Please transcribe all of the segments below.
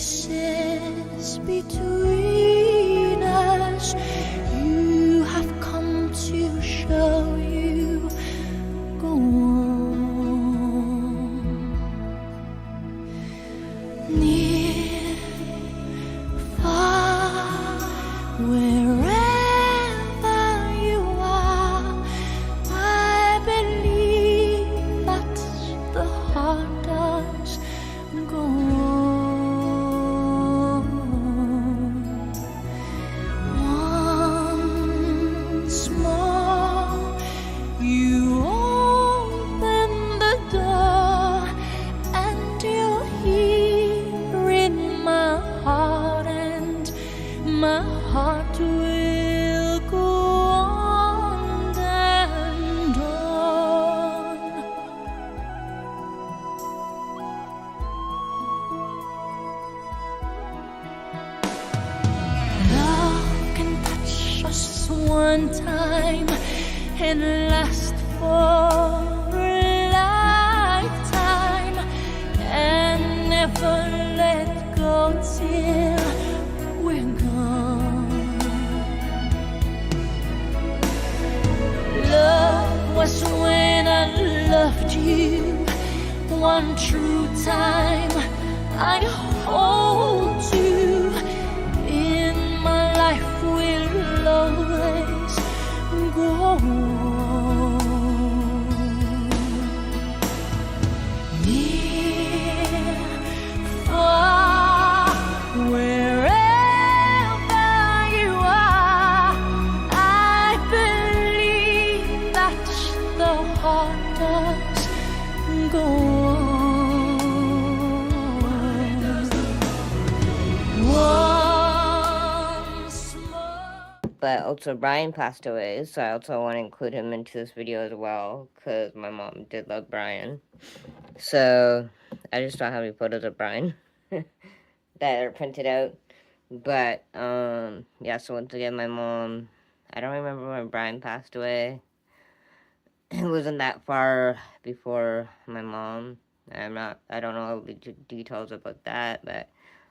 spaces between us. You have come to show you go on. Near, far, wherever you are, I believe that the heart does go on. Once more, you open the door, and you're here in my heart, and my heart will go on and on. Love can touch us one time and last for a lifetime, and never let go till we're gone. Love was when I loved you one true time. I'd hold you in my life, will always go on. Near, far, wherever you are, I believe that the heart does go on. Once more. But also Brian passed away, so I also want to include him into this video as well, because my mom did love Brian. So I just don't have any photos of Brian that are printed out. But yeah, so once again, my mom, I don't remember when Brian passed away. It wasn't that far before my mom. I don't know all the details about that, but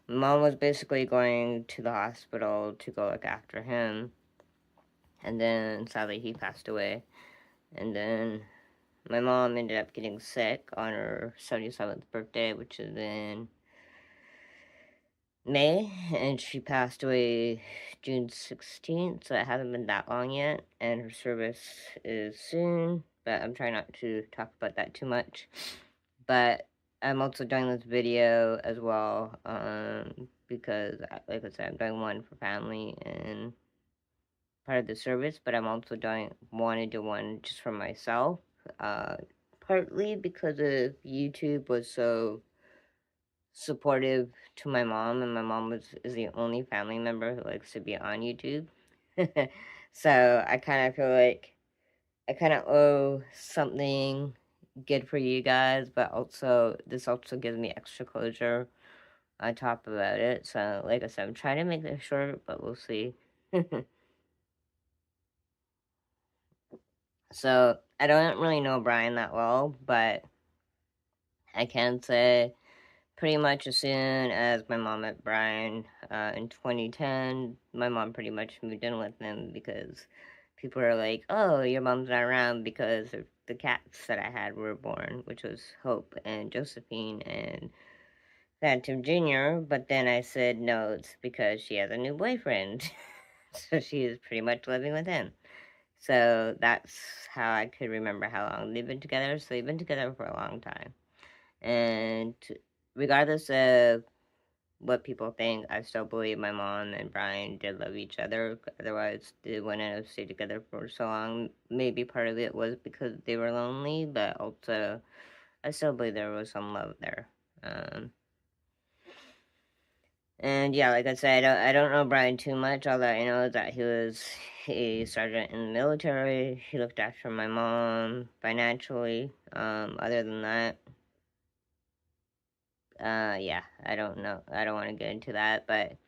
my mom was basically going to the hospital to go look after him. And then sadly he passed away. And then my mom ended up getting sick on her 77th birthday, which is in May, and she passed away June 16th, so it hasn't been that long yet, and her service is soon, but I'm trying not to talk about that too much. But I'm also doing this video as well, because, like I said, I'm doing one for family and part of the service, but I'm also want to do one just for myself, partly because of YouTube was so supportive to my mom, and my mom is the only family member who likes to be on YouTube. So I kind of feel like I kind of owe something good for you guys, but also this also gives me extra closure on top about it. So like I said, I'm trying to make this short, but we'll see. So I don't really know Brian that well, but I can say pretty much as soon as my mom met Brian in 2010, my mom pretty much moved in with him because people are like, oh, your mom's not around because of the cats that I had were born, which was Hope and Josephine and Phantom Jr., but then I said, no, it's because she has a new boyfriend. So she is pretty much living with him. So that's how I could remember how long they've been together. So they've been together for a long time. And regardless of what people think, I still believe my mom and Brian did love each other. Otherwise, they wouldn't have stayed together for so long. Maybe part of it was because they were lonely, but also I still believe there was some love there. And yeah, like I said, I don't know Brian too much. All that I know is that he was a sergeant in the military. He looked after my mom financially. Other than that, yeah, I don't know. I don't want to get into that, but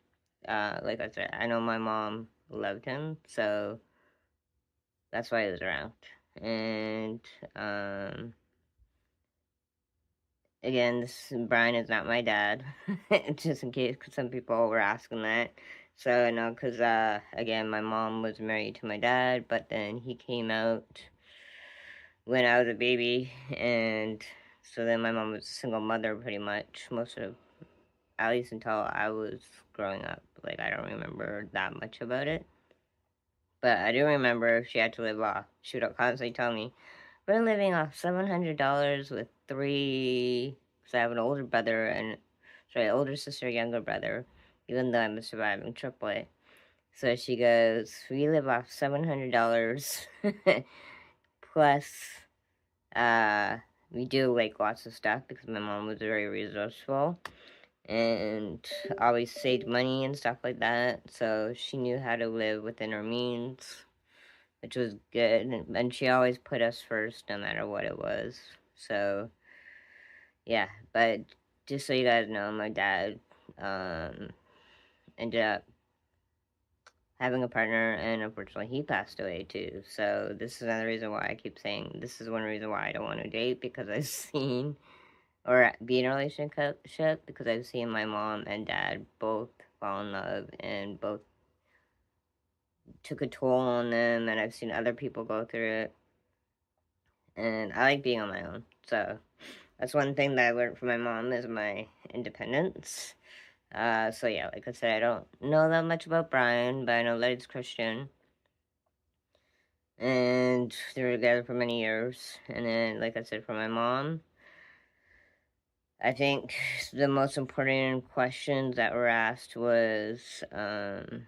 like I said, I know my mom loved him, so that's why he was around. And again, this Brian is not my dad, just in case, because some people were asking that. So, no, because, again, my mom was married to my dad, but then he came out when I was a baby, and so then my mom was a single mother pretty much, most of, at least until I was growing up. Like, I don't remember that much about it. But I do remember she had to live off. She would constantly tell me, we're living off $700 with three, because I have an older brother and, sorry, older sister, younger brother, even though I'm a surviving triplet. So she goes, we live off $700 plus, we do like lots of stuff because my mom was very resourceful and always saved money and stuff like that. So she knew how to live within her means, which was good. And she always put us first no matter what it was. So, yeah. But just so you guys know, my dad ended up having a partner, and unfortunately he passed away too. So this is another reason why I keep saying this is one reason why I don't want to date, because I've seen, or be in a relationship, because I've seen my mom and dad both fall in love and both took a toll on them, and I've seen other people go through it, and I like being on my own. So that's one thing that I learned from my mom, is my independence. So yeah, like I said, I don't know that much about Brian, but I know that he's Christian. And they were together for many years. And then, like I said, for my mom, I think the most important questions that were asked was from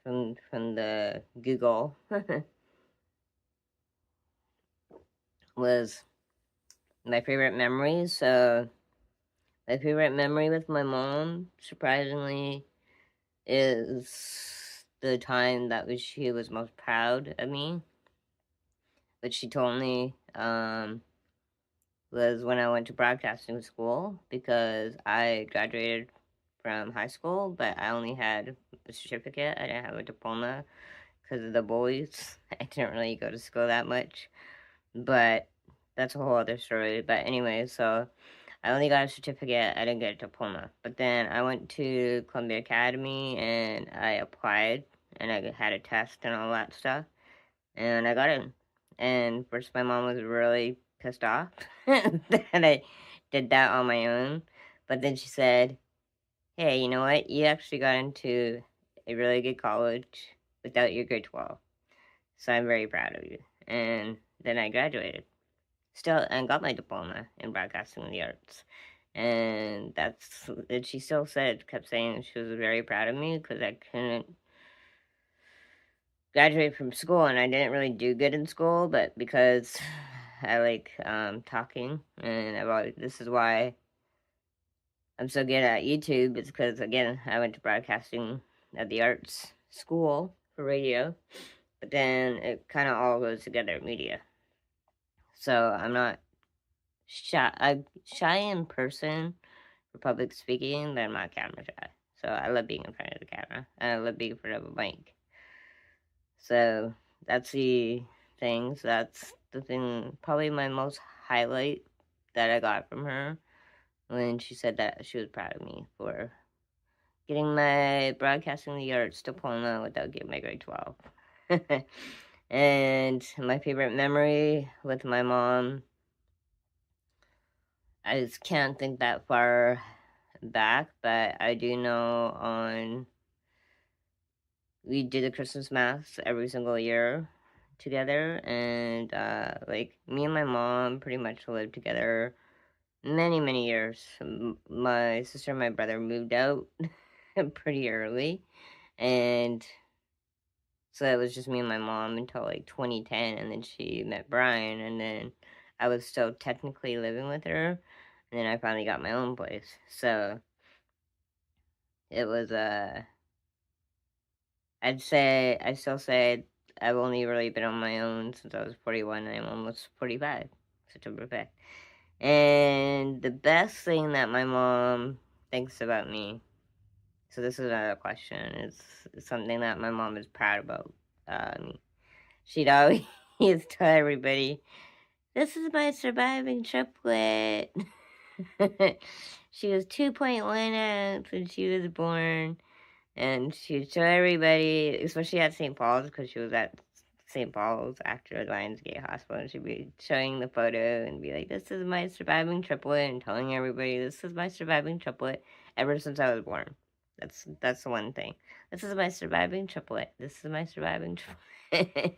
the Google was my favorite memories. So my favorite memory with my mom, surprisingly, is the time that she was most proud of me, which she told me was when I went to broadcasting school, because I graduated from high school, but I only had a certificate. I didn't have a diploma because of the bullies. I didn't really go to school that much, but that's a whole other story. But anyway, so I only got a certificate. I didn't get a diploma. But then I went to Columbia Academy and I applied and I had a test and all that stuff, and I got in. And first, my mom was really pissed off that I did that on my own. But then she said, hey, you know what? You actually got into a really good college without your grade 12. So I'm very proud of you. And then I graduated. Still, and got my diploma in broadcasting and the arts. And she still kept saying she was very proud of me because I couldn't graduate from school, and I didn't really do good in school, but because I like talking, and this is why I'm so good at YouTube. It's because, again, I went to broadcasting at the arts school for radio, but then it kind of all goes together, media. So I'm not shy. I'm shy in person for public speaking, but I'm not camera shy. So I love being in front of the camera. I love being in front of a mic. So that's the things. That's the thing, probably my most highlight that I got from her, when she said that she was proud of me for getting my broadcasting the arts diploma without getting my grade 12. And my favorite memory with my mom, I just can't think that far back, but I do know we did the Christmas Mass every single year together, and like me and my mom pretty much lived together many years. My sister and my brother moved out pretty early, and so it was just me and my mom until like 2010, and then she met Brian, and then I was still technically living with her, and then I finally got my own place. So it was I still say I've only really been on my own since I was 41, and I'm almost 45, September 5th. And the best thing that my mom thinks about me, so this is another question, is something that my mom is proud about me. She'd always tell everybody, this is my surviving triplet. She was 2.1 ounce when she was born. And she'd show everybody, especially at St. Paul's, because she was at St. Paul's after Lionsgate Hospital, and she'd be showing the photo and be like, "This is my surviving triplet," and telling everybody, "This is my surviving triplet," ever since I was born. That's the one thing. This is my surviving triplet. This is my surviving triplet.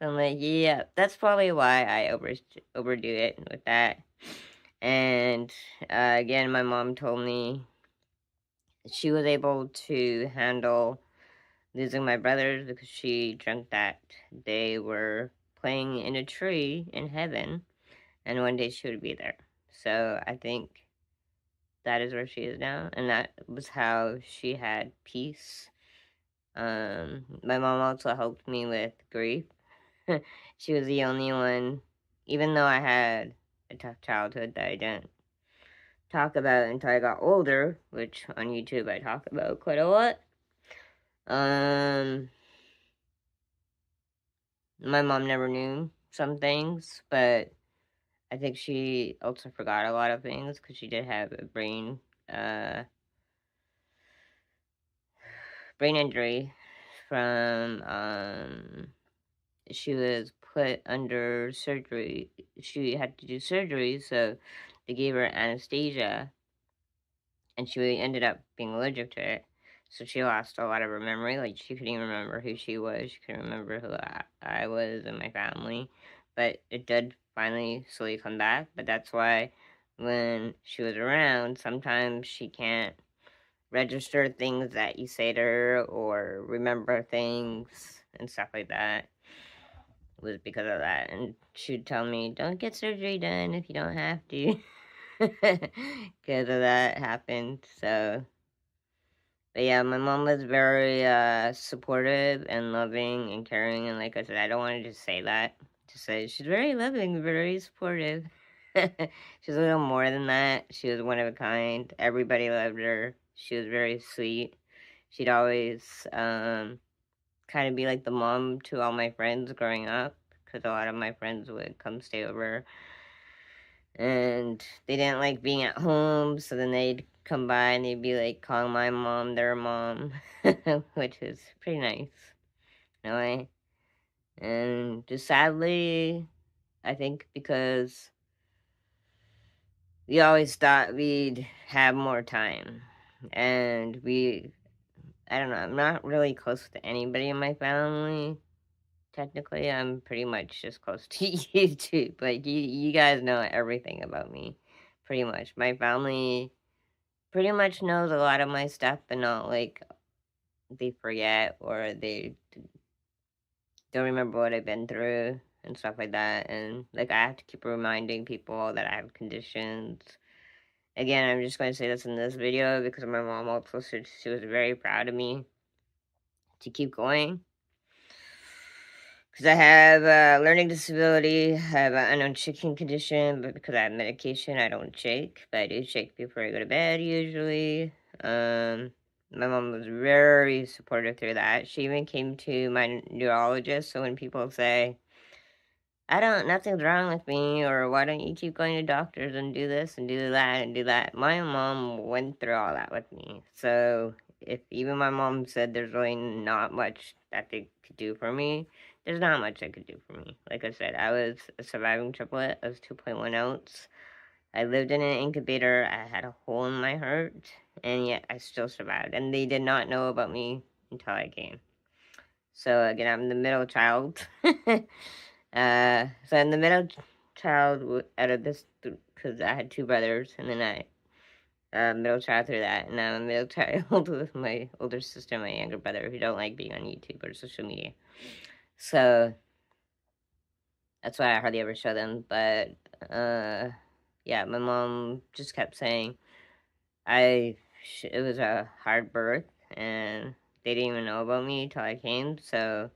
I'm like, yeah, that's probably why I overdo it with that. And again, my mom told me she was able to handle losing my brothers because she dreamt that they were playing in a tree in heaven, and one day she would be there. So I think that is where she is now, and that was how she had peace. My mom also helped me with grief. She was the only one, even though I had a tough childhood that I didn't talk about until I got older, which on YouTube I talk about quite a lot. My mom never knew some things, but I think she also forgot a lot of things because she did have a brain injury from she was put under surgery. She had to do surgery, so they gave her anesthesia, and she ended up being allergic to it. So she lost a lot of her memory. Like, she couldn't even remember who she was. She couldn't remember who I was and my family. But it did finally slowly come back. But that's why when she was around, sometimes she can't register things that you say to her or remember things and stuff like that. It was because of that. And she'd tell me, "Don't get surgery done if you don't have to." Because of that happened. So, but yeah, my mom was very supportive and loving and caring, and like I said, I don't want to just say that. Just say she's very loving, very supportive. She's a little more than that. She was one of a kind. Everybody loved her. She was very sweet. She'd always kind of be like the mom to all my friends growing up, because a lot of my friends would come stay over, and they didn't like being at home, so then they'd come by and they'd be like calling my mom their mom, which is pretty nice in a way. And just sadly, I think because we always thought we'd have more time, and I don't know, I'm not really close to anybody in my family. Technically, I'm pretty much just close to YouTube. Like, you guys know everything about me, pretty much. My family pretty much knows a lot of my stuff, but not like they forget or they don't remember what I've been through and stuff like that. And like, I have to keep reminding people that I have conditions. Again, I'm just going to say this in this video because my mom also said she was very proud of me to keep going. Because I have a learning disability, I have an unknown shaking condition, but because I have medication, I don't shake. But I do shake before I go to bed, usually. My mom was very supportive through that. She even came to my neurologist, so when people say, nothing's wrong with me, or why don't you keep going to doctors and do this and do that and do that, my mom went through all that with me. So if even my mom said there's really not much that they could do for me, there's not much they could do for me. Like I said, I was a surviving triplet. I was 2.1 ounce. I lived in an incubator. I had a hole in my heart, and yet I still survived. And they did not know about me until I came. So again, I'm the middle child. So I'm the middle child out of this, because I had two brothers, and then middle child through that, and I'm a middle child with my older sister and my younger brother who don't like being on YouTube or social media. So that's why I hardly ever show them. But yeah, my mom just kept saying it was a hard birth, and they didn't even know about me till I came. So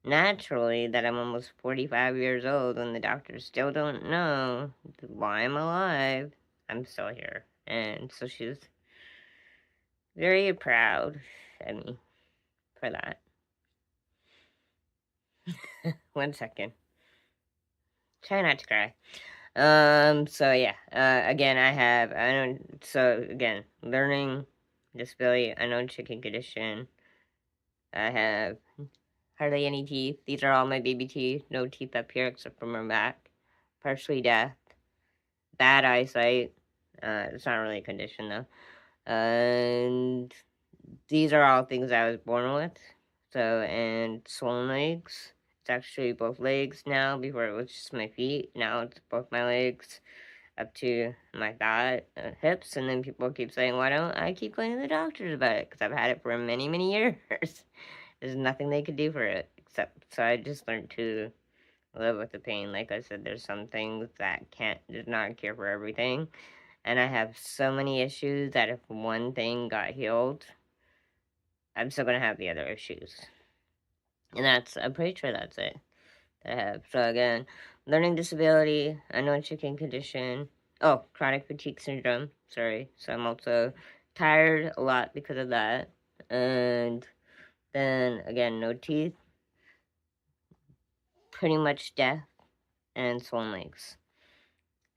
naturally, that I'm almost 45 years old and the doctors still don't know why I'm alive, I'm still here. And so she's very proud of me for that. 1 second. Try not to cry. So yeah, again, learning disability, unknown chicken condition. I have hardly any teeth. These are all my baby teeth. No teeth up here except for my back. Partially deaf. Bad eyesight. It's not really a condition though. And these are all things I was born with. So, and swollen legs. It's actually both legs now. Before it was just my feet. Now it's both my legs up to my thigh, hips. And then people keep saying, why don't I keep going to the doctors about it? Because I've had it for many, many years. There's nothing they could do for it. So I just learned to live with the pain. Like I said, there's some things that there's not a cure for everything. And I have so many issues that if one thing got healed, I'm still gonna have the other issues. And I'm pretty sure that's it that I have. So again, learning disability, unknown chicken condition, chronic fatigue syndrome, sorry. So I'm also tired a lot because of that. And then again, no teeth, pretty much deaf, and swollen legs.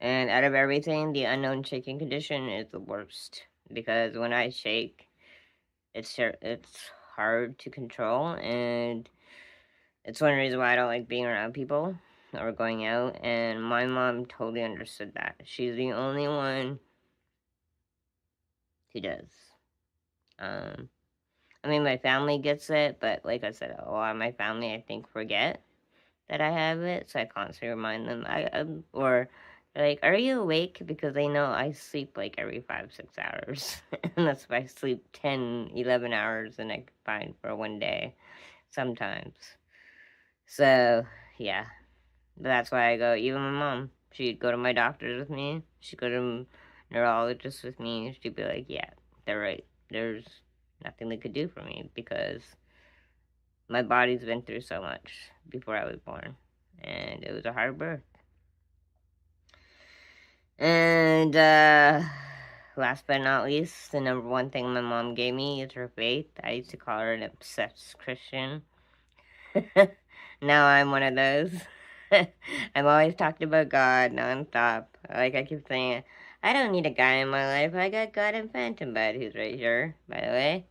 And out of everything, the unknown shaking condition is the worst because when I shake, it's hard to control, and it's one reason why I don't like being around people or going out. And my mom totally understood that. She's the only one who does. I mean, my family gets it, but like I said, a lot of my family, I think, forget that I have it, so I constantly remind them. Or they're like, "Are you awake?" Because they know I sleep like every 5-6 hours, and that's why I sleep 10, 11 hours, and I can find for one day, sometimes. So yeah, but that's why I go. Even my mom, she'd go to my doctors with me. She'd go to neurologists with me. She'd be like, "Yeah, they're right. There's nothing they could do for me because my body's been through so much before I was born, and it was a hard birth." And last but not least, the number one thing my mom gave me is her faith. I used to call her an obsessed Christian. Now I'm one of those. I'm always talking about God nonstop. Like I keep saying, I don't need a guy in my life. I got God and Phantom Bud, who's right here, by the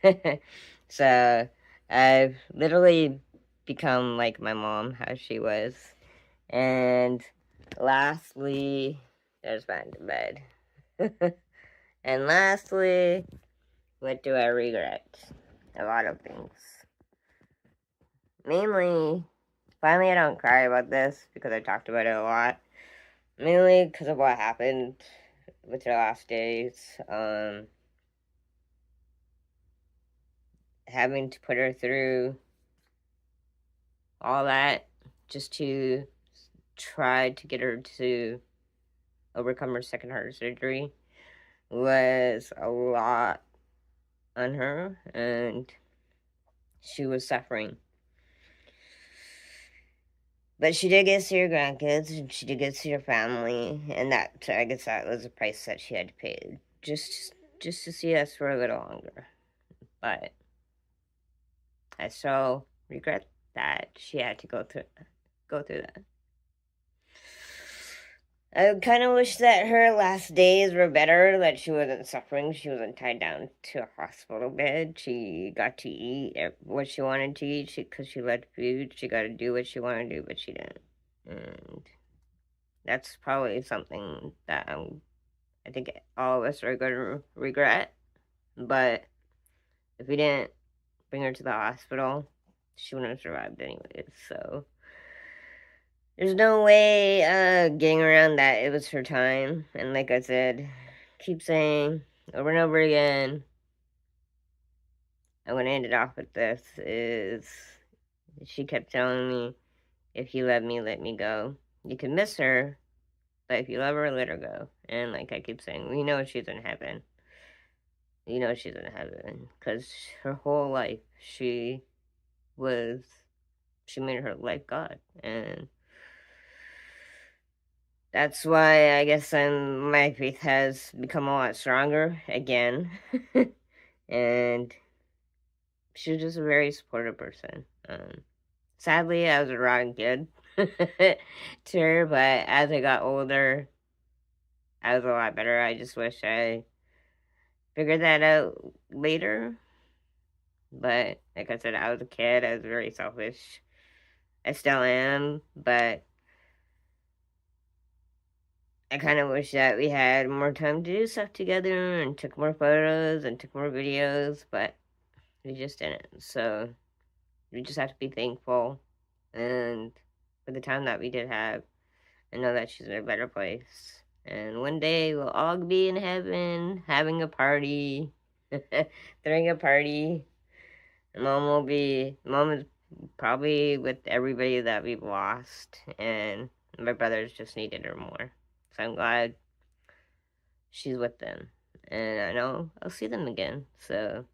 way. So I've literally become like my mom, how she was. And lastly, there's Phantom Bud. And lastly, what do I regret? A lot of things. Mainly, finally I don't cry about this because I talked about it a lot. Mainly because of what happened with her last days. Having to put her through all that just to try to get her to overcome her second heart surgery was a lot on her, and she was suffering. But she did get to see her grandkids, and she did get to see her family, and I guess that was the price that she had to pay, just to see us for a little longer. But I still regret that she had to go through that. I kind of wish that her last days were better, that she wasn't suffering, she wasn't tied down to a hospital bed. She got to eat what she wanted to eat because she loved food. She got to do what she wanted to do, but she didn't. And that's probably something that I think all of us are going to regret. But if we didn't bring her to the hospital, she wouldn't have survived anyways, so there's no way getting around that. It was her time. And like I said, keep saying over and over again, I'm going to end it off with this, is she kept telling me, if you love me, let me go. You can miss her, but if you love her, let her go. And like I keep saying, we know she's in heaven. You know she's in heaven. Because her whole life, she made her life God. And that's why I guess my faith has become a lot stronger again. And she was just a very supportive person. Sadly, I was a rotten kid. to her, but as I got older, I was a lot better. I just wish I figured that out later. But like I said, I was a kid. I was very selfish. I still am, but I kind of wish that we had more time to do stuff together and took more photos and took more videos, but we just didn't. So we just have to be thankful and for the time that we did have and know that she's in a better place. And one day we'll all be in heaven having a party, throwing a party. Mom is probably with everybody that we've lost, and my brothers just needed her more. So I'm glad she's with them. And I know I'll see them again. So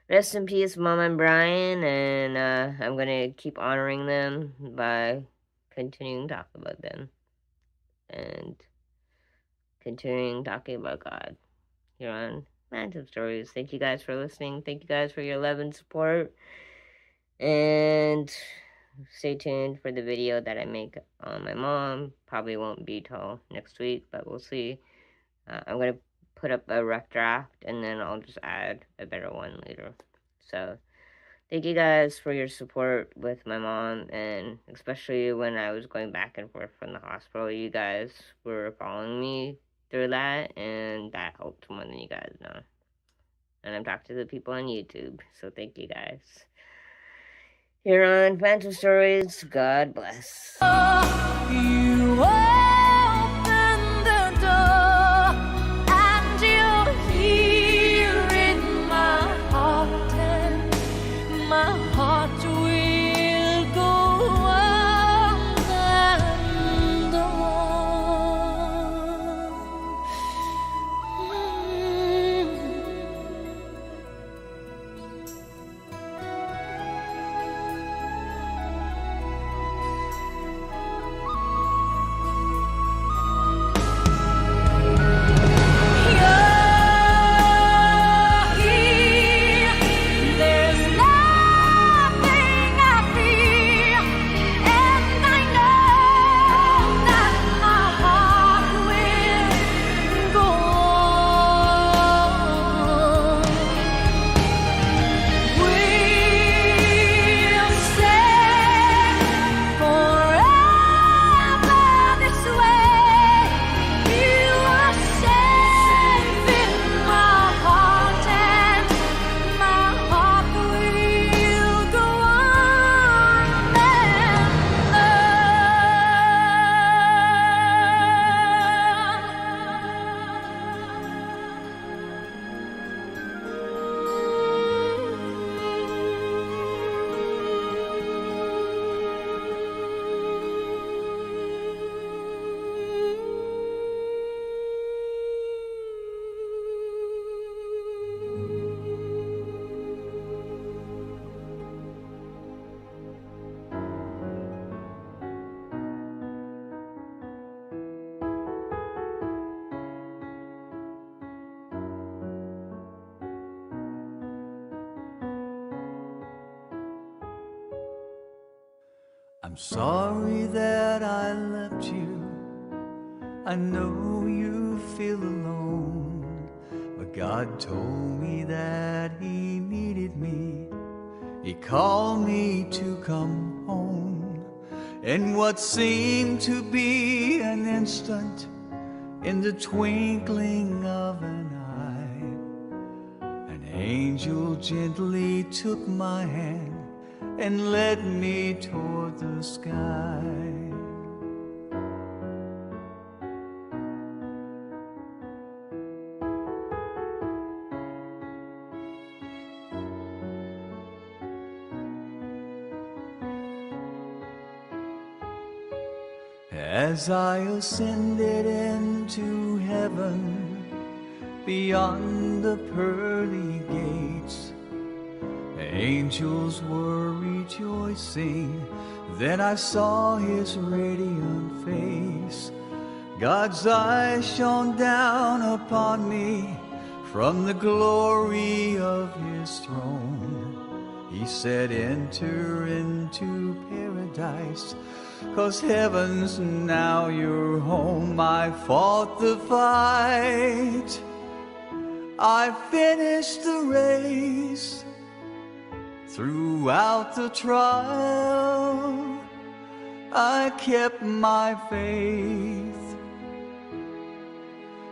rest in peace, Mom and Brian, and I'm going to keep honoring them by continuing to talk about them and continuing talking about God here on Phantom Stories. Thank you guys for listening. Thank you guys for your love and support. And stay tuned for the video that I make on my mom. Probably won't be till next week, but we'll see. I'm going to put up a rough draft, and then I'll just add a better one later. So thank you guys for your support with my mom, and especially when I was going back and forth from the hospital, you guys were following me through that, and that helped more than you guys know. And I'm talking to the people on YouTube, so thank you guys. Here on Phantom Stories, God bless. You open the door, and you're here in my heart, and my heart will go on and I'm sorry that I left you. I know you feel alone, but God told me that He needed me. He called me to come home. In what seemed to be an instant, in the twinkling of an eye, an angel gently took my hand and led me toward the sky. As I ascended into heaven, beyond the pearly gates, angels were rejoicing. Then I saw His radiant face. God's eyes shone down upon me from the glory of His throne. He said, enter into paradise, 'cause heaven's now your home. I fought the fight, I finished the race. Throughout the trial, I kept my faith.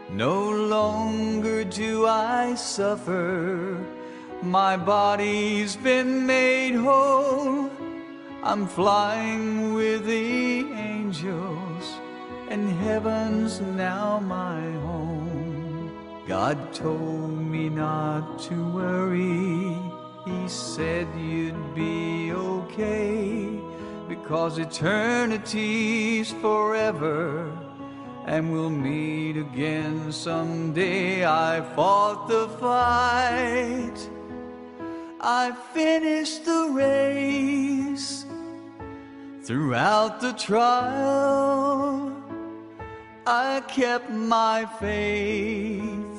No longer do I suffer, my body's been made whole. I'm flying with the angels, and heaven's now my home. God told me not to worry, He said you'd be okay, because eternity's forever, and we'll meet again someday. I fought the fight, I finished the race. Throughout the trial, I kept my faith.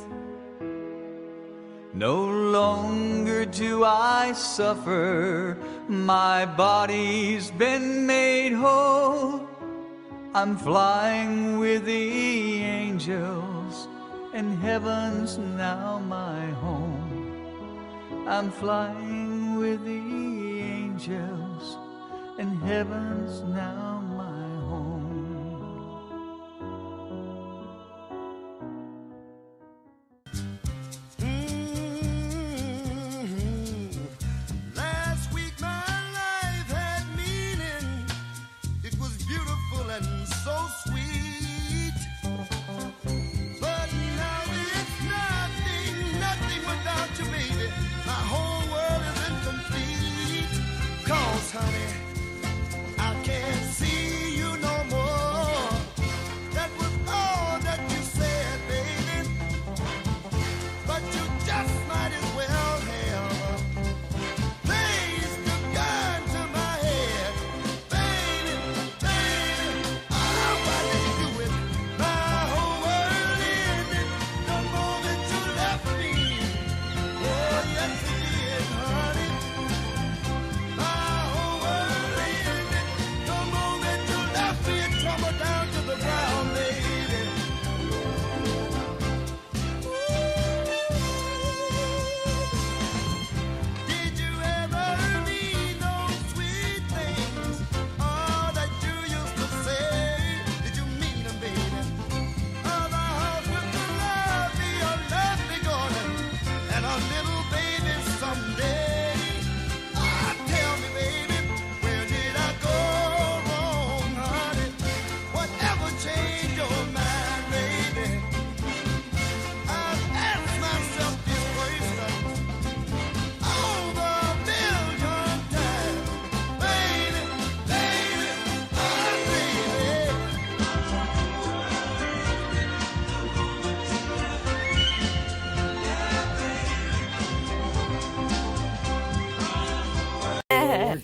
No longer do I suffer, my body's been made whole. I'm flying with the angels, and heaven's now my home. I'm flying with the angels, and heaven's now my home. Last week my life had meaning. It was beautiful and so sweet. But now it's nothing, nothing without you, baby. My whole world is incomplete. 'Cause, honey, I can't see you no more. That was all that you said, baby. But you just might as well have placed a gun to my head. Baby, baby, why did you do it? My whole world ended the moment you left me. Oh, yes it did, honey. My whole world ended the moment you left me. It tumbled down to the ground, baby. Did you ever mean those sweet things? All that you used to say. Did you mean them, baby? Oh, the house with the lovely, a lovely garden, and a little baby someday. Tell me, baby, where did I go wrong, honey? Whatever changed your mind, baby? I've asked myself this question over a million times. Baby, baby, baby.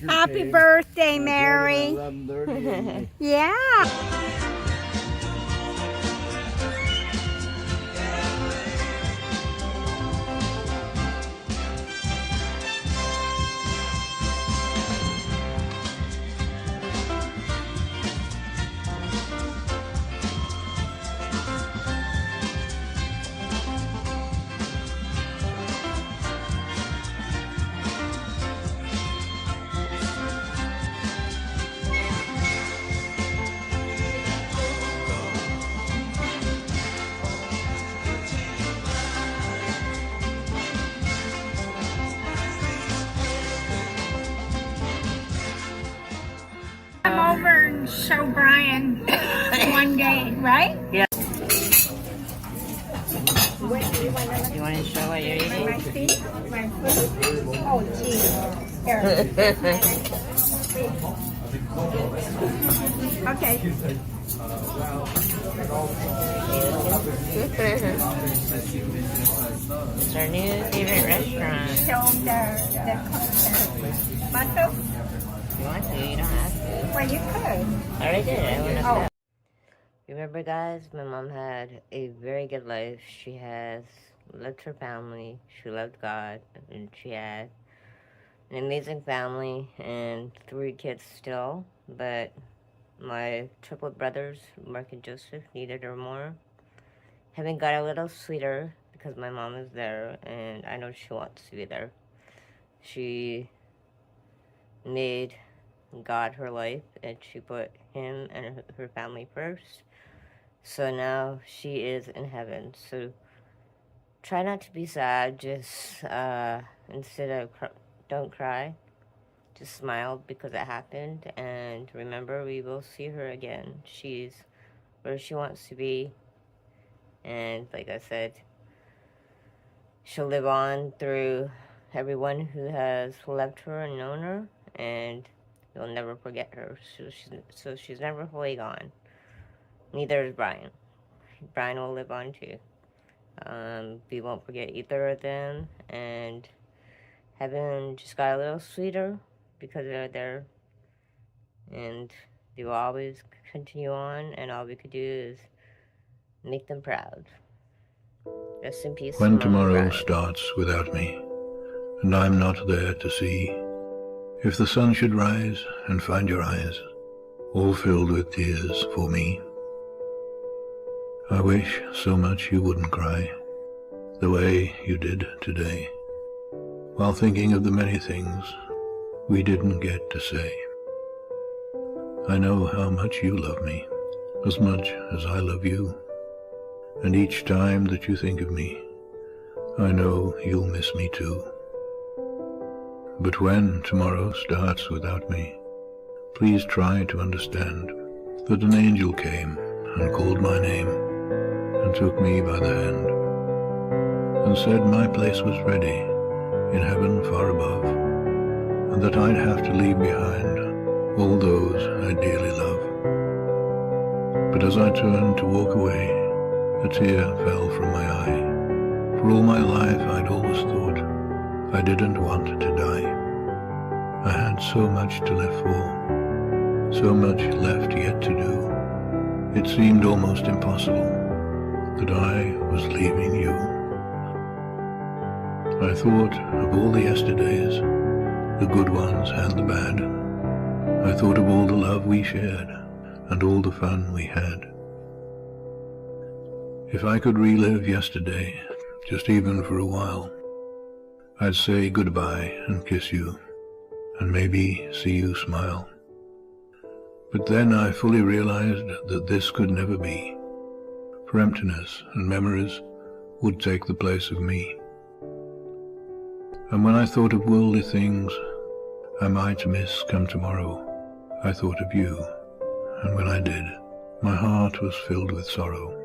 Happy birthday, Mary. Yeah. Come over and show Brian one day, right? Yeah. You want to show what you're eating? My feet, my food. Oh, geez. Here. Okay. It's our new favorite restaurant. Show them the muscle. You want to, you don't have to. Well, you could. I already did. I went up Oh. there. Remember, guys, my mom had a very good life. She has loved her family, she loved God, and she had an amazing family and 3 kids still, but my triplet brothers, Mark and Joseph, needed her more. Heaven got a little sweeter because my mom is there, and I know she wants to be there. She made God her life, and she put him and her family first. So now she is in heaven. So try not to be sad. Just instead of don't cry, just smile because it happened. And remember, we will see her again. She's where she wants to be. And like I said, she'll live on through everyone who has loved her and known her, and you'll never forget her. So she's never fully gone. Neither is Brian. Brian will live on too. We won't forget either of them, and heaven just got a little sweeter because they're there, and they will always continue on, and all we could do is make them proud. Rest in peace. When Mama tomorrow Brian. starts without me, and I'm not there to see, if the sun should rise and find your eyes all filled with tears for me, I wish so much you wouldn't cry the way you did today, while thinking of the many things we didn't get to say. I know how much you love me, as much as I love you, and each time that you think of me, I know you'll miss me too. But when tomorrow starts without me, please try to understand that an angel came and called my name and took me by the hand and said my place was ready in heaven far above, and that I'd have to leave behind all those I dearly love. But as I turned to walk away, a tear fell from my eye. For all my life I'd always thought I didn't want to die. I had so much to live for, so much left yet to do. It seemed almost impossible that I was leaving you. I thought of all the yesterdays, the good ones and the bad. I thought of all the love we shared and all the fun we had. If I could relive yesterday, just even for a while, I'd say goodbye and kiss you, and maybe see you smile. But then I fully realized that this could never be, for emptiness and memories would take the place of me. And when I thought of worldly things I might miss come tomorrow, I thought of you, and when I did, my heart was filled with sorrow.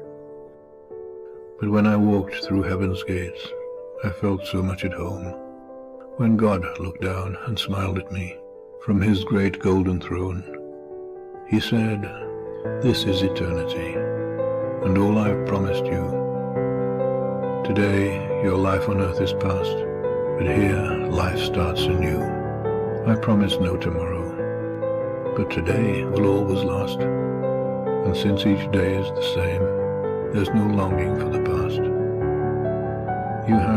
But when I walked through heaven's gates, I felt so much at home. When God looked down and smiled at me from his great golden throne, he said, "This is eternity, and all I've promised you. Today your life on earth is past, but here life starts anew. I promise no tomorrow, but today will always last, and since each day is the same, there's no longing for the past. You have